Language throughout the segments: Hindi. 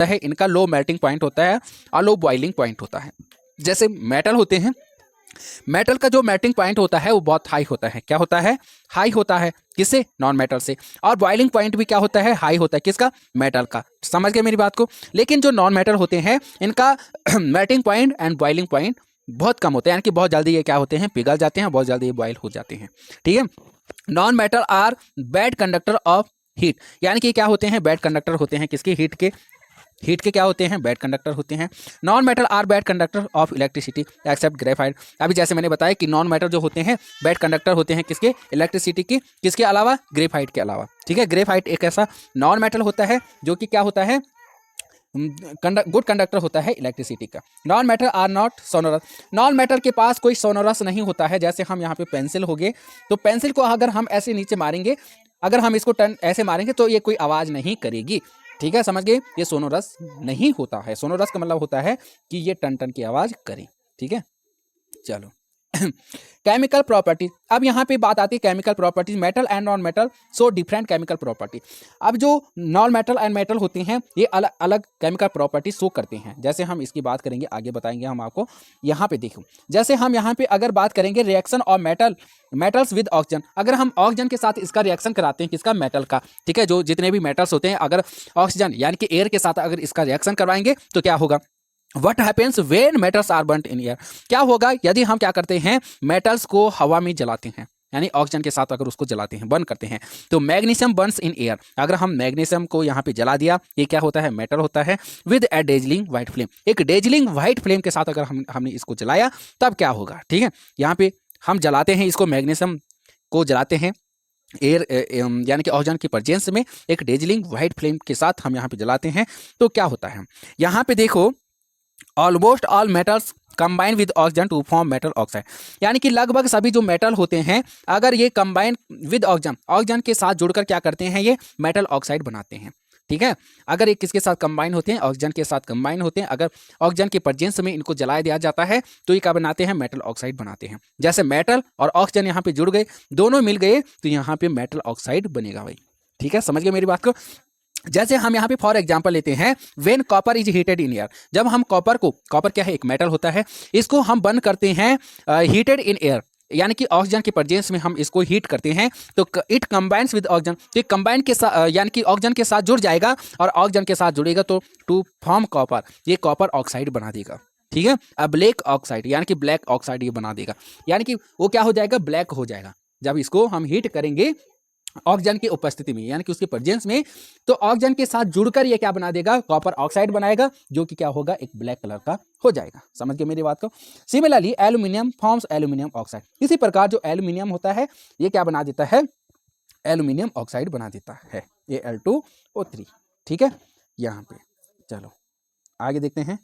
है, इनका लो मेल्टिंग पॉइंट होता है और लो बॉइलिंग पॉइंट होता है। जैसे मेटल होते हैं, मेटल का जो मेल्टिंग पॉइंट होता है वो बहुत हाई होता है। क्या होता है? हाई होता है। किससे? नॉन मेटल से। और बॉइलिंग पॉइंट भी क्या होता है? हाई होता है। किसका? मेटल का। समझ गए मेरी बात को? लेकिन जो नॉन मेटल होते हैं इनका melting point and boiling point बहुत कम होते हैं, यानी कि बहुत जल्दी ये क्या होते हैं? पिघल जाते हैं, बहुत जल्दी ये बॉयल हो जाते हैं। ठीक है। Non metal are bad conductor of heat, यानी कि क्या होते हैं? बैड कंडक्टर होते हैं। किसके? हीट के। हीट के क्या होते हैं? बैड कंडक्टर होते हैं। Non metal are bad conductor of electricity except graphite. अभी जैसे मैंने बताया कि नॉन मेटल जो होते हैं बैड कंडक्टर होते हैं। किसके? इलेक्ट्रिसिटी की। किसके अलावा? ग्रेफाइट के अलावा। ठीक है। ग्रेफाइट एक ऐसा नॉन मेटल होता है जो कि क्या होता है? गुड कंडक्टर होता है इलेक्ट्रिसिटी का। Non metal are not sonorous. Non metal के पास कोई सोनोरस नहीं होता है। जैसे हम यहाँ पे पेंसिल हो गए, तो पेंसिल को अगर हम ऐसे नीचे मारेंगे, अगर हम इसको टर्न ऐसे मारेंगे तो ये कोई आवाज़ नहीं करेगी। ठीक है, समझ गए? ये सोनोरस नहीं होता है। सोनोरस का मतलब होता है कि ये टन टन की आवाज़ करे। ठीक है, चलो। केमिकल प्रॉपर्टीज, अब यहाँ पे बात आती है chemical properties. Metal and non metal so different chemical property. अब जो नॉन मेटल एंड मेटल होते हैं ये अलग अलग केमिकल प्रॉपर्टी शो करते हैं। जैसे हम इसकी बात करेंगे, आगे बताएंगे हम आपको। यहाँ पे देखो, जैसे हम यहाँ पे अगर बात करेंगे reaction of metals with oxygen, अगर हम ऑक्सीजन के साथ इसका रिएक्शन कराते हैं, किसका? मेटल का। ठीक है, जो जितने भी मेटल्स होते हैं अगर ऑक्सीजन यानी कि एयर के साथ अगर इसका रिएक्शन करवाएंगे तो क्या होगा? What happens when metals are burned in air. क्या होगा यदि हम क्या करते हैं? मेटल्स को हवा में जलाते हैं, यानी ऑक्सीजन के साथ अगर उसको जलाते हैं, बर्न करते हैं, तो मैग्नीशियम बर्न्स इन एयर। अगर हम मैग्नीशियम को यहाँ पे जला दिया, ये क्या होता है? मेटल होता है। With A dazzling white flame, एक डेजलिंग व्हाइट फ्लेम के साथ अगर हमने इसको जलाया तब क्या होगा? ठीक है, यहाँ पे हम जलाते हैं इसको, मैग्नीशियम को जलाते हैं एयर यानी कि ऑक्सीजन की प्रेजेंस में, एक डेजलिंग व्हाइट फ्लेम के साथ हम यहाँ पे जलाते हैं, तो क्या होता है? यहाँ पे देखो, almost all metals combine with oxygen to form metal oxide, यानी कि लगभग सभी जो मेटल होते हैं अगर ये कंबाइन विद ऑक्सीजन, ऑक्सीजन के साथ जुड़कर क्या करते हैं? ये मेटल ऑक्साइड बनाते हैं। ठीक है, अगर ये किसके साथ कंबाइन होते हैं? ऑक्सीजन के साथ कंबाइन होते हैं। अगर ऑक्सीजन के प्रेजेंस में इनको जलाया दिया जाता है तो ये क्या बनाते हैं? मेटल ऑक्साइड बनाते हैं। जैसे मेटल और ऑक्सीजन यहाँ पे जुड़ गए, दोनों मिल गए, तो यहाँ पे मेटल ऑक्साइड बनेगा भाई। ठीक है, समझ गए मेरी बात को? जैसे हम यहाँ पे फॉर एग्जांपल लेते हैं, when copper is heated in air, जब हम कॉपर को, कॉपर क्या है? एक मेटल होता है, इसको हम बर्न करते हैं हीटेड इन एयर, यानी कि ऑक्सीजन के प्रेजेंस में हम इसको हीट करते हैं, तो इट कंबाइंस विद ऑक्सीजन, तो कंबाइन के साथ यानी कि ऑक्सीजन के साथ जुड़ जाएगा, और ऑक्सीजन के साथ जुड़ेगा तो टू फॉर्म कॉपर, ये कॉपर ऑक्साइड बना देगा। ठीक है, अब ब्लैक ऑक्साइड यानी कि ब्लैक ऑक्साइड ये बना देगा, यानी कि वो क्या हो जाएगा? ब्लैक हो जाएगा जब इसको हम हीट करेंगे ऑक्सीजन की उपस्थिति में, यानी कि उसके प्रेजेंस में, तो ऑक्सीजन के साथ जुड़कर ये क्या बना देगा? कॉपर ऑक्साइड बनाएगा, जो कि क्या होगा? एक ब्लैक कलर का हो जाएगा। समझ गए मेरी बात को? Similarly aluminium forms aluminium oxide, इसी प्रकार जो एल्यूमिनियम होता है ये क्या बना देता है? एल्यूमिनियम ऑक्साइड बना देता है, ये Al2O3। ठीक है, यहाँ पे चलो आगे देखते हैं।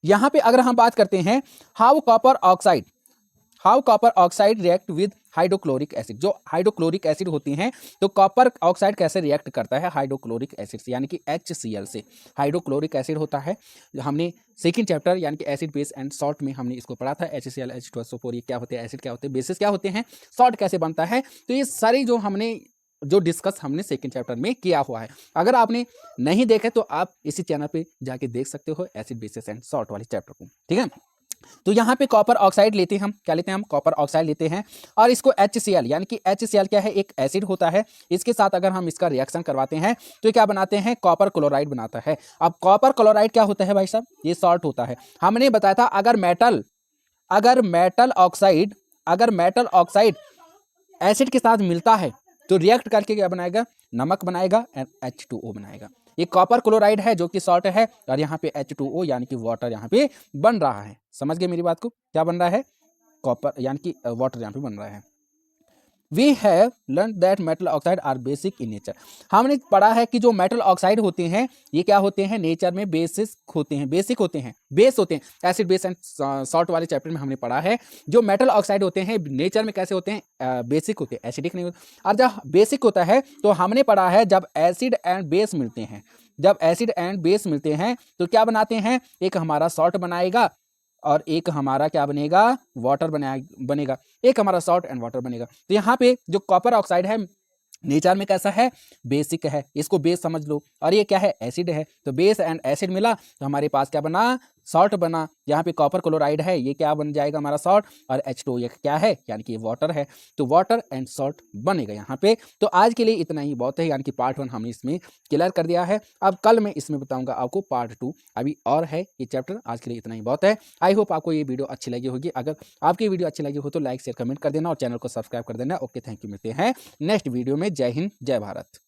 यहाँ पे अगर हम बात करते हैं how copper oxide react with hydrochloric acid, जो हाइड्रोक्लोरिक एसिड होती हैं, तो कॉपर ऑक्साइड कैसे रिएक्ट करता है हाइड्रोक्लोरिक एसिड से, यानी कि HCl से। हाइड्रोक्लोरिक एसिड होता है, हमने सेकंड चैप्टर यानी कि एसिड बेस एंड सॉल्ट में हमने इसको पढ़ा था। HCl H2SO4 ये क्या होते हैं? एसिड क्या होते हैं? बेसिस क्या होते हैं? सॉल्ट कैसे बनता है? तो ये सारी जो डिस्कस हमने सेकंड चैप्टर में किया हुआ है। अगर आपने नहीं देखे तो आप इसी चैनल पे जाके देख सकते हो, एसिड बेसिस एंड सॉल्ट वाले चैप्टर को। ठीक है, तो यहाँ पे कॉपर ऑक्साइड लेते हैं हम, क्या लेते हैं हम? कॉपर ऑक्साइड लेते हैं, और इसको HCl, यानी कि HCl क्या है? एक एसिड होता है, इसके साथ अगर हम इसका रिएक्शन करवाते हैं तो क्या बनाते हैं? कॉपर क्लोराइड बनाता है। अब कॉपर क्लोराइड क्या होता है भाई साहब? ये सॉल्ट होता है। हमने बताया था अगर मेटल ऑक्साइड एसिड के साथ मिलता है तो रिएक्ट करके क्या बनाएगा? नमक बनाएगा एंड H2O बनाएगा। ये कॉपर क्लोराइड है जो कि सॉल्ट है, और यहाँ पे H2O यानी कि वाटर यहाँ पे बन रहा है। समझ गए मेरी बात को? क्या बन रहा है? कॉपर यानी कि वाटर यहाँ पे बन रहा है। We have learn that metal oxide are basic in nature, हमने पढ़ा है कि जो मेटल ऑक्साइड होते हैं ये क्या होते हैं? नेचर में बेसिक होते हैं, बेस होते हैं। एसिड बेस एंड सॉल्ट वाले चैप्टर में हमने पढ़ा है जो मेटल ऑक्साइड होते हैं नेचर में कैसे होते हैं? बेसिक होते हैं, एसिडिक नहीं होते। और जब बेसिक होता है तो हमने पढ़ा है जब एसिड एंड बेस मिलते हैं तो क्या बनाते हैं? एक हमारा सॉल्ट बनाएगा और एक हमारा क्या बनेगा? वाटर बनेगा। एक हमारा सॉल्ट एंड वाटर बनेगा। तो यहाँ पे जो कॉपर ऑक्साइड है नेचर में कैसा है, बेसिक है, इसको बेस समझ लो। और ये क्या है, एसिड है, तो बेस एंड एसिड मिला तो हमारे पास क्या बना, सॉल्ट बना। यहाँ पे कॉपर क्लोराइड है, ये क्या बन जाएगा हमारा सॉल्ट, और H2 ये क्या है, यानी कि ये वाटर है, तो वाटर एंड सॉल्ट बनेगा यहाँ पे। तो आज के लिए इतना ही बहुत है, यानी कि पार्ट 1 हमने इसमें क्लियर कर दिया है। अब कल मैं इसमें बताऊंगा आपको पार्ट 2, अभी और है ये चैप्टर। आज के लिए इतना ही बहुत है। आई होप आपको ये वीडियो अच्छी लगी होगी। अगर आपकी वीडियो अच्छी लगी हो तो लाइक शेयर कमेंट कर देना और चैनल को सब्सक्राइब कर देना। ओके, थैंक यू, मिलते हैं नेक्स्ट वीडियो में। जय हिंद, जय भारत।